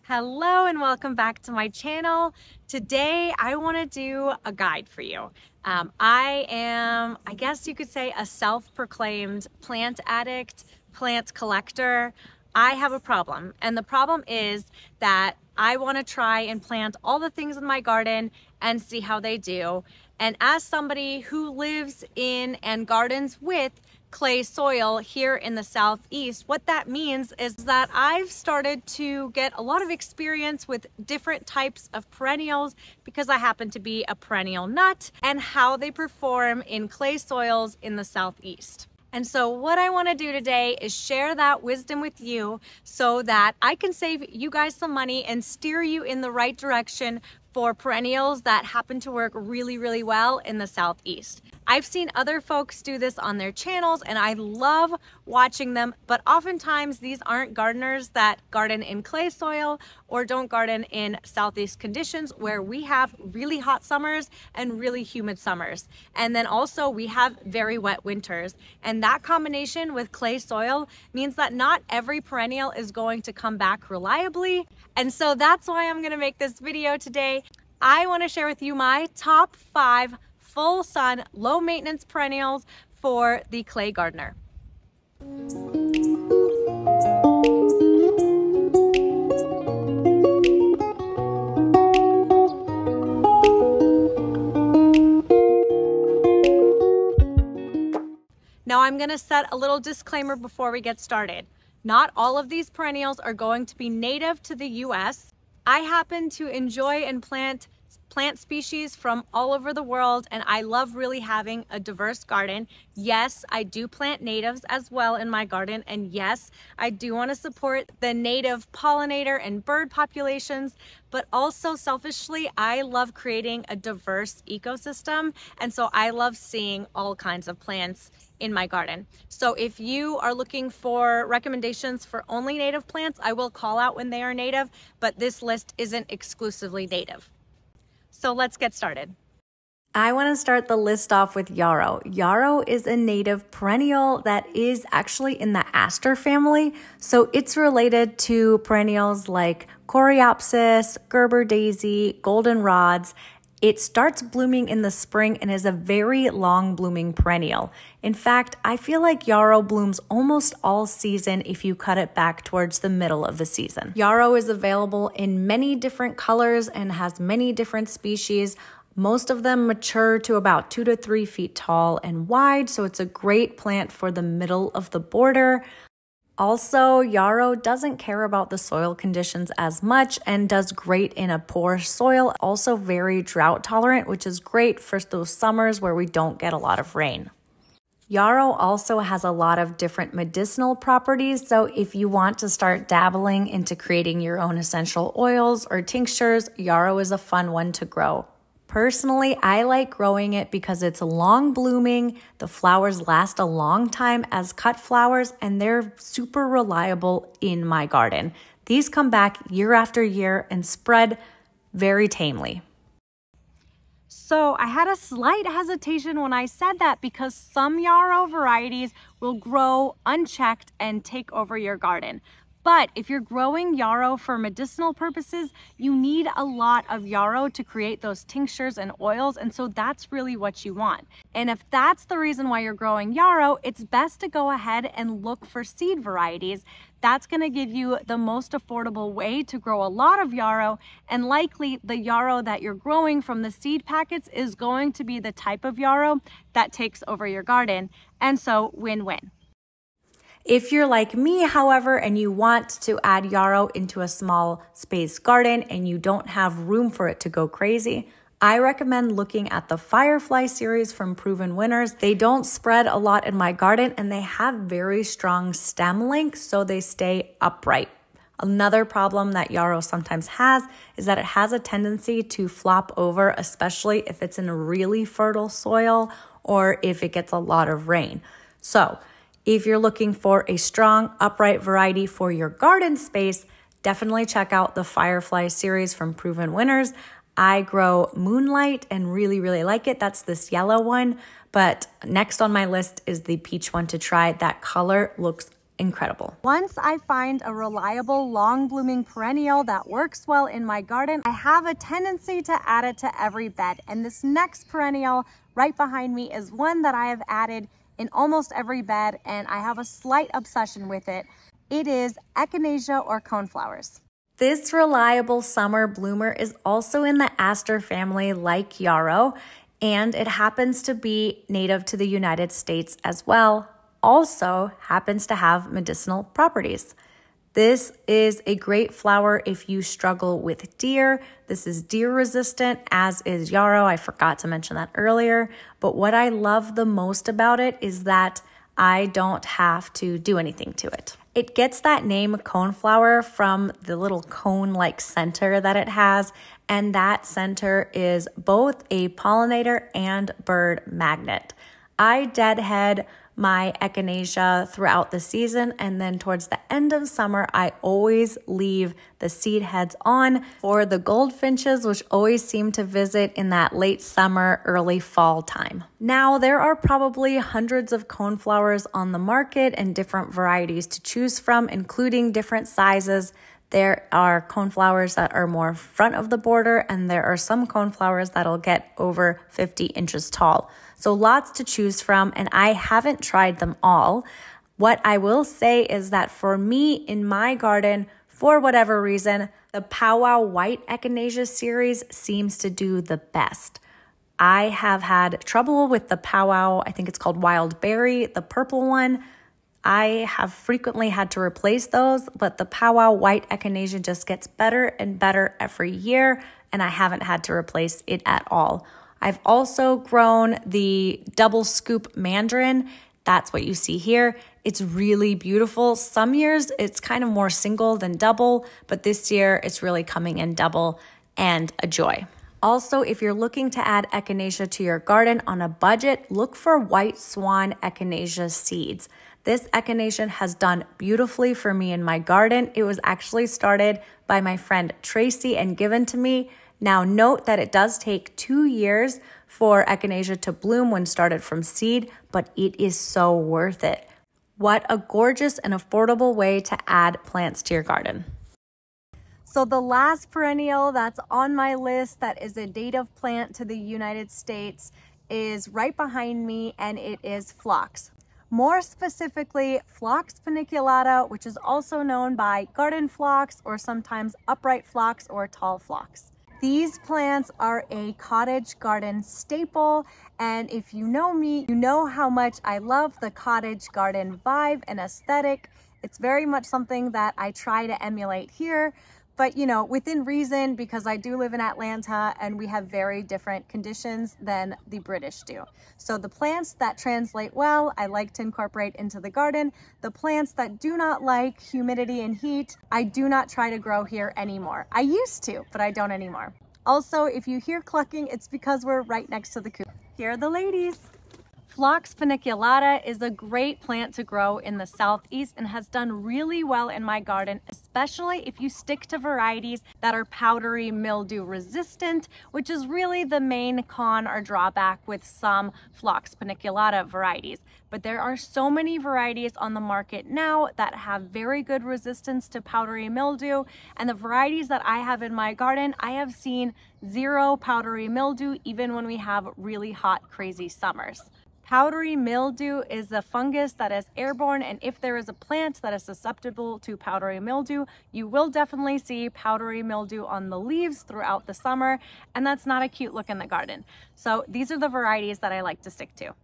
Hello and welcome back to my channel. Today I want to do a guide for you. I am, I guess you could say, a self-proclaimed plant addict, plant collector. I have a problem, and the problem is that I want to try and plant all the things in my garden and see how they do. And as somebody who lives in and gardens with clay soil here in the southeast, what that means is that I've started to get a lot of experience with different types of perennials because I happen to be a perennial nut and how they perform in clay soils in the southeast. And so what I want to do today is share that wisdom with you so that I can save you guys some money and steer you in the right direction for perennials that happen to work really, really well in the southeast. I've seen other folks do this on their channels and I love watching them, but oftentimes these aren't gardeners that garden in clay soil or don't garden in southeast conditions where we have really hot summers and really humid summers. And then also we have very wet winters. And that combination with clay soil means that not every perennial is going to come back reliably. And so that's why I'm gonna make this video today. I wanna share with you my top 5 full sun, low maintenance perennials for the clay gardener. Now I'm going to set a little disclaimer before we get started. Not all of these perennials are going to be native to the US. I happen to enjoy and plant species from all over the world, and I love really having a diverse garden. Yes, I do plant natives as well in my garden, and yes, I do want to support the native pollinator and bird populations, but also selfishly, I love creating a diverse ecosystem, and so I love seeing all kinds of plants in my garden. So if you are looking for recommendations for only native plants, I will call out when they are native, but this list isn't exclusively native. So let's get started. I want to start the list off with Yarrow. Yarrow is a native perennial that is actually in the aster family. So it's related to perennials like coreopsis, Gerber daisy, goldenrods. It starts blooming in the spring and is a very long blooming perennial. In fact, I feel like Yarrow blooms almost all season if you cut it back towards the middle of the season. Yarrow is available in many different colors and has many different species. Most of them mature to about 2 to 3 feet tall and wide, so it's a great plant for the middle of the border. Also, Yarrow doesn't care about the soil conditions as much and does great in a poor soil. Also very drought tolerant, which is great for those summers where we don't get a lot of rain. Yarrow also has a lot of different medicinal properties, so if you want to start dabbling into creating your own essential oils or tinctures, Yarrow is a fun one to grow. Personally, I like growing it because it's long blooming, the flowers last a long time as cut flowers, and they're super reliable in my garden. These come back year after year and spread very tamely. So I had a slight hesitation when I said that because some Yarrow varieties will grow unchecked and take over your garden. But if you're growing Yarrow for medicinal purposes, you need a lot of Yarrow to create those tinctures and oils, and so that's really what you want. And if that's the reason why you're growing Yarrow, it's best to go ahead and look for seed varieties. That's going to give you the most affordable way to grow a lot of Yarrow, and likely the Yarrow that you're growing from the seed packets is going to be the type of Yarrow that takes over your garden, and so win-win. If you're like me, however, and you want to add Yarrow into a small space garden and you don't have room for it to go crazy, I recommend looking at the Firefly series from Proven Winners. They don't spread a lot in my garden and they have very strong stem length, so they stay upright. Another problem that Yarrow sometimes has is that it has a tendency to flop over, especially if it's in a really fertile soil or if it gets a lot of rain. So if you're looking for a strong, upright variety for your garden space, definitely check out the Firefly series from Proven Winners. I grow Moonlight and really, really like it. That's this yellow one. But next on my list is the peach one to try. That color looks incredible. Once I find a reliable long blooming perennial that works well in my garden, I have a tendency to add it to every bed. And this next perennial right behind me is one that I have added in almost every bed, and I have a slight obsession with it. It is Echinacea or coneflowers. This reliable summer bloomer is also in the aster family like Yarrow, and it happens to be native to the United States as well. Also happens to have medicinal properties. This is a great flower if you struggle with deer. This is deer resistant, as is Yarrow. I forgot to mention that earlier. But what I love the most about it is that I don't have to do anything to it. It gets that name coneflower from the little cone-like center that it has, and that center is both a pollinator and bird magnet. I deadhead my Echinacea throughout the season, and then towards the end of summer, I always leave the seed heads on for the goldfinches, which always seem to visit in that late summer, early fall time. Now, there are probably hundreds of coneflowers on the market and different varieties to choose from, including different sizes. There are coneflowers that are more front of the border, and there are some coneflowers that'll get over 50 inches tall. So lots to choose from, and I haven't tried them all. What I will say is that for me in my garden, for whatever reason, the Powwow White Echinacea series seems to do the best. I have had trouble with the Powwow, I think it's called Wild Berry, the purple one. I have frequently had to replace those, but the Powwow White Echinacea just gets better and better every year, and I haven't had to replace it at all. I've also grown the double scoop mandarin. That's what you see here. It's really beautiful. Some years it's kind of more single than double, but this year it's really coming in double and a joy. Also, if you're looking to add Echinacea to your garden on a budget, look for white Swan Echinacea seeds. This Echinacea has done beautifully for me in my garden. It was actually started by my friend Tracy and given to me. Now note that it does take 2 years for Echinacea to bloom when started from seed, but it is so worth it. What a gorgeous and affordable way to add plants to your garden. So the last perennial that's on my list that is a native plant to the United States is right behind me, and it is phlox. More specifically, Phlox Funiculata, which is also known by garden phlox or sometimes upright phlox or tall phlox. These plants are a cottage garden staple, and if you know me, you know how much I love the cottage garden vibe and aesthetic. It's very much something that I try to emulate here, but you know, within reason, because I do live in Atlanta and we have very different conditions than the British do. So the plants that translate well, I like to incorporate into the garden. The plants that do not like humidity and heat, I do not try to grow here anymore. I used to, but I don't anymore. Also, if you hear clucking, it's because we're right next to the coop. Here are the ladies. Phlox Funiculata is a great plant to grow in the southeast and has done really well in my garden, especially if you stick to varieties that are powdery mildew resistant, which is really the main con or drawback with some Phlox Funiculata varieties. But there are so many varieties on the market now that have very good resistance to powdery mildew, and the varieties that I have in my garden, I have seen 0 powdery mildew even when we have really hot, crazy summers. Powdery mildew is a fungus that is airborne, and if there is a plant that is susceptible to powdery mildew, you will definitely see powdery mildew on the leaves throughout the summer, and that's not a cute look in the garden. So these are the varieties that I like to stick to.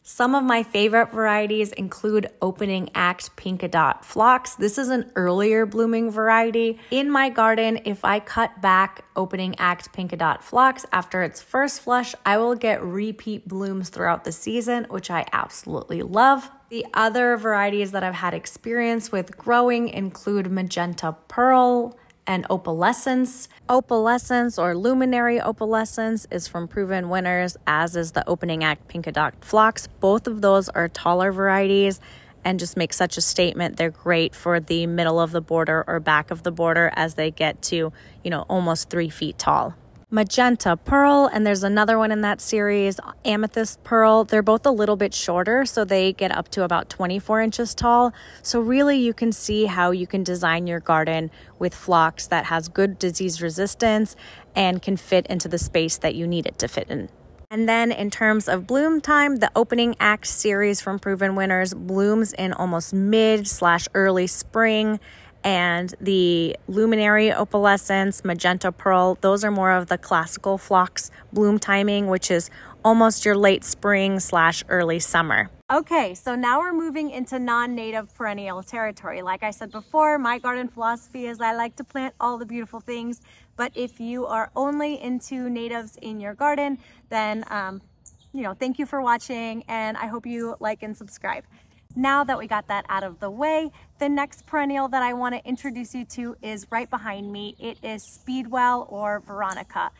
Some of my favorite varieties include Opening Act Pinkadot Phlox. This is an earlier blooming variety. In my garden, if I cut back Opening Act Pinkadot Phlox after its first flush, I will get repeat blooms throughout the season, which I absolutely love. The other varieties that I've had experience with growing include Magenta Pearl and Opalescence. Opalescence or Luminary Opalescence is from proven winners, as is the Opening Act Pinkadot Phlox. Both of those are taller varieties and just make such a statement. They're great for the middle of the border or back of the border as they get to, almost 3 feet tall. Magenta Pearl, and there's another one in that series, Amethyst Pearl. They're both a little bit shorter, so they get up to about 24 inches tall. So really you can see how you can design your garden with phlox that has good disease resistance and can fit into the space that you need it to fit in. And then in terms of bloom time, the opening act series from Proven Winners blooms in almost mid/early spring. And the Luminary Opalescence, Magenta Pearl, those are more of the classical phlox bloom timing, which is almost your late spring/early summer. Okay, so now we're moving into non-native perennial territory. Like I said before, my garden philosophy is I like to plant all the beautiful things, but if you are only into natives in your garden, then thank you for watching, and I hope you like and subscribe. Now that we got that out of the way, the next perennial that I want to introduce you to is right behind me. It is Speedwell or Veronica.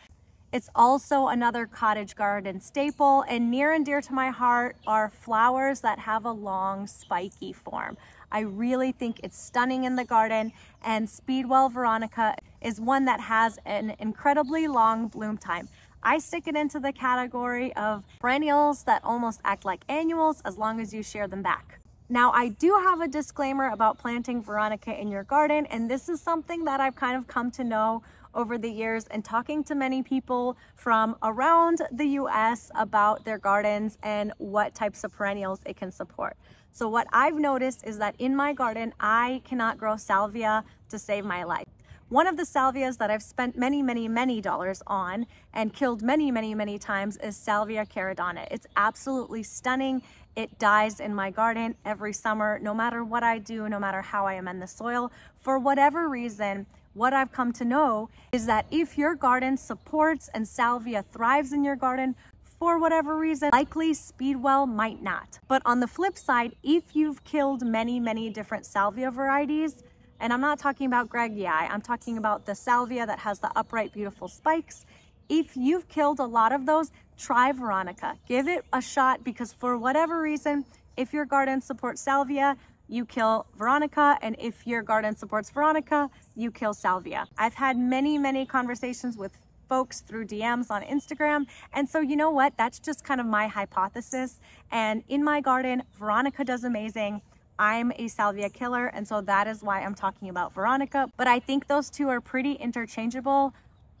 It's also another cottage garden staple, and near and dear to my heart are flowers that have a long spiky form. I really think it's stunning in the garden, and Speedwell Veronica is one that has an incredibly long bloom time. I stick it into the category of perennials that almost act like annuals as long as you share them back. Now, I do have a disclaimer about planting Veronica in your garden, and this is something that I've kind of come to know over the years and talking to many people from around the US about their gardens and what types of perennials it can support. So what I've noticed is that in my garden, I cannot grow salvia to save my life. One of the salvias that I've spent many dollars on and killed many times is Salvia caradonna. It's absolutely stunning. It dies in my garden every summer, no matter what I do, no matter how I amend the soil. For whatever reason, what I've come to know is that if your garden supports and salvia thrives in your garden, for whatever reason, likely Speedwell might not. But on the flip side, if you've killed many different salvia varieties, and I'm not talking about Greggii, I'm talking about the salvia that has the upright, beautiful spikes. If you've killed a lot of those, try Veronica. Give it a shot, because for whatever reason, if your garden supports salvia, you kill Veronica, and if your garden supports Veronica, you kill salvia. I've had many conversations with folks through DMs on Instagram, and so you know what? That's just kind of my hypothesis. And in my garden, Veronica does amazing. I'm a salvia killer, and so that is why I'm talking about Veronica. But I think those two are pretty interchangeable,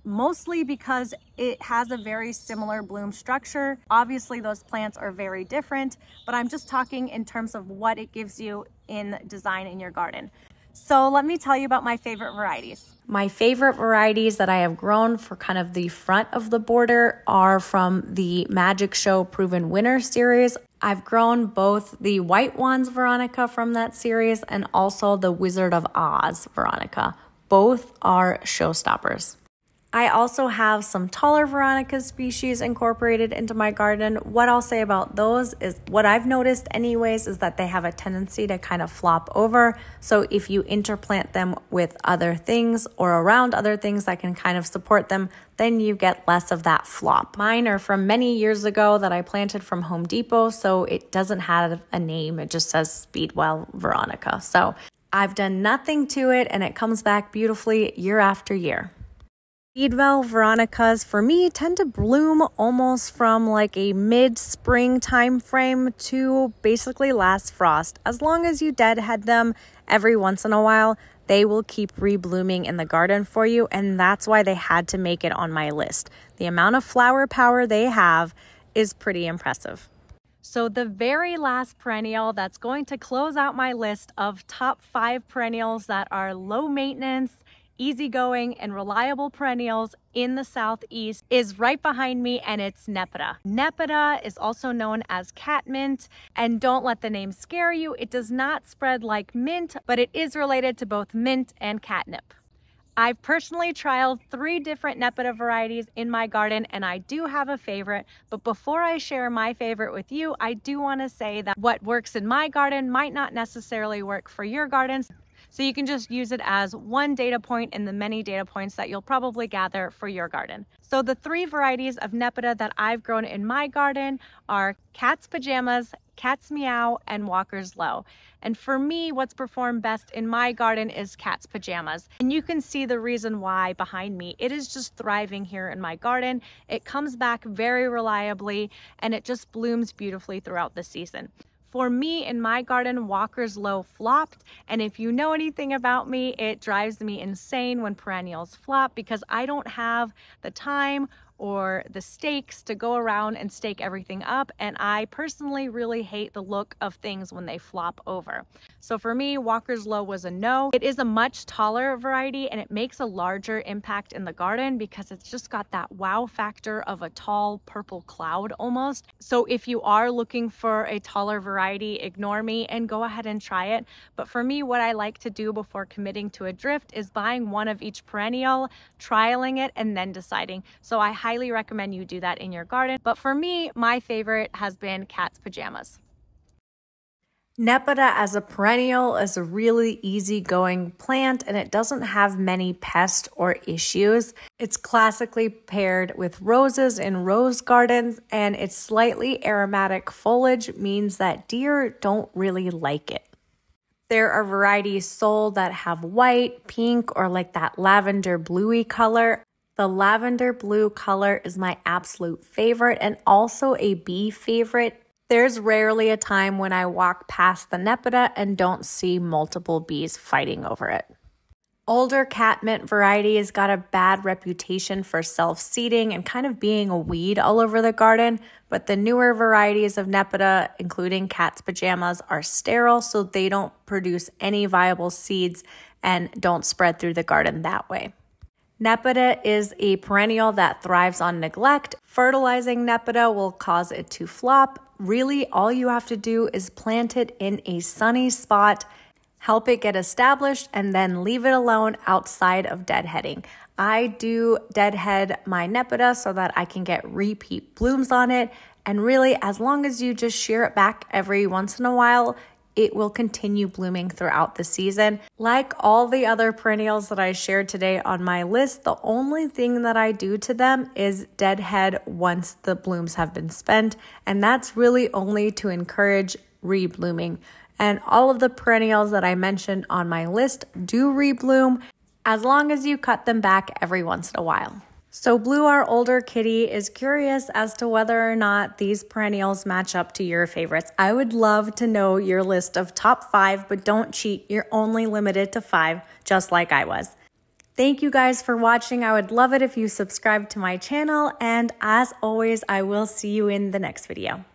mostly because it has a very similar bloom structure. Obviously, those plants are very different, but I'm just talking in terms of what it gives you in design in your garden. So let me tell you about my favorite varieties. My favorite varieties that I have grown for kind of the front of the border are from the Magic Show Proven Winner series. I've grown both the White Wands Veronica from that series and also the Wizard of Oz Veronica. Both are showstoppers. I also have some taller Veronica species incorporated into my garden. What I'll say about those is, what I've noticed anyways, is that they have a tendency to kind of flop over. So if you interplant them with other things or around other things that can kind of support them, then you get less of that flop. Mine are from many years ago that I planted from Home Depot, so it doesn't have a name. It just says Speedwell Veronica. So I've done nothing to it, and it comes back beautifully year after year. Speedwell Veronicas for me tend to bloom almost from like a mid-spring time frame to basically last frost. As long as you deadhead them every once in a while, they will keep reblooming in the garden for you, and that's why they had to make it on my list. The amount of flower power they have is pretty impressive. So the very last perennial that's going to close out my list of top 5 perennials that are low maintenance, easygoing, and reliable perennials in the southeast is right behind me, and it's Nepeta. Nepeta is also known as catmint, and don't let the name scare you. It does not spread like mint, but it is related to both mint and catnip. I've personally trialed 3 different Nepeta varieties in my garden, and I do have a favorite. But before I share my favorite with you, I do want to say that what works in my garden might not necessarily work for your gardens. So you can just use it as one data point in the many data points that you'll probably gather for your garden. So the 3 varieties of Nepeta that I've grown in my garden are Cat's Pajamas, Cat's Meow, and Walker's Low. And for me, what's performed best in my garden is Cat's Pajamas. And you can see the reason why behind me. It is just thriving here in my garden. It comes back very reliably, and it just blooms beautifully throughout the season. For me, in my garden, Walker's Low flopped, and if you know anything about me, it drives me insane when perennials flop because I don't have the time or the stakes to go around and stake everything up, and I personally really hate the look of things when they flop over. So for me, Walker's Low was a no. It is a much taller variety and it makes a larger impact in the garden because it's just got that wow factor of a tall purple cloud almost. So if you are looking for a taller variety, ignore me and go ahead and try it. But for me, what I like to do before committing to a drift is buying one of each perennial, trialing it, and then deciding. So I highly recommend you do that in your garden. But for me, my favorite has been Cat's Pajamas. Nepeta as a perennial is a really easygoing plant and it doesn't have many pests or issues. It's classically paired with roses in rose gardens, and its slightly aromatic foliage means that deer don't really like it. There are varieties sold that have white, pink, or like that lavender bluey color. The lavender blue color is my absolute favorite and also a bee favorite. There's rarely a time when I walk past the Nepeta and don't see multiple bees fighting over it. Older catmint varieties got a bad reputation for self-seeding and kind of being a weed all over the garden, but the newer varieties of Nepeta, including Cat's Pajamas, are sterile, so they don't produce any viable seeds and don't spread through the garden that way. Nepeta is a perennial that thrives on neglect. Fertilizing Nepeta will cause it to flop. Really, all you have to do is plant it in a sunny spot, help it get established, and then leave it alone outside of deadheading. I do deadhead my Nepeta so that I can get repeat blooms on it. And really, as long as you just shear it back every once in a while, it will continue blooming throughout the season. Like all the other perennials that I shared today on my list, the only thing that I do to them is deadhead once the blooms have been spent, and that's really only to encourage reblooming. And all of the perennials that I mentioned on my list do rebloom as long as you cut them back every once in a while. So Blue, our older kitty, is curious as to whether or not these perennials match up to your favorites. I would love to know your list of top 5, but don't cheat. You're only limited to 5, just like I was. Thank you guys for watching. I would love it if you subscribe to my channel. And as always, I will see you in the next video.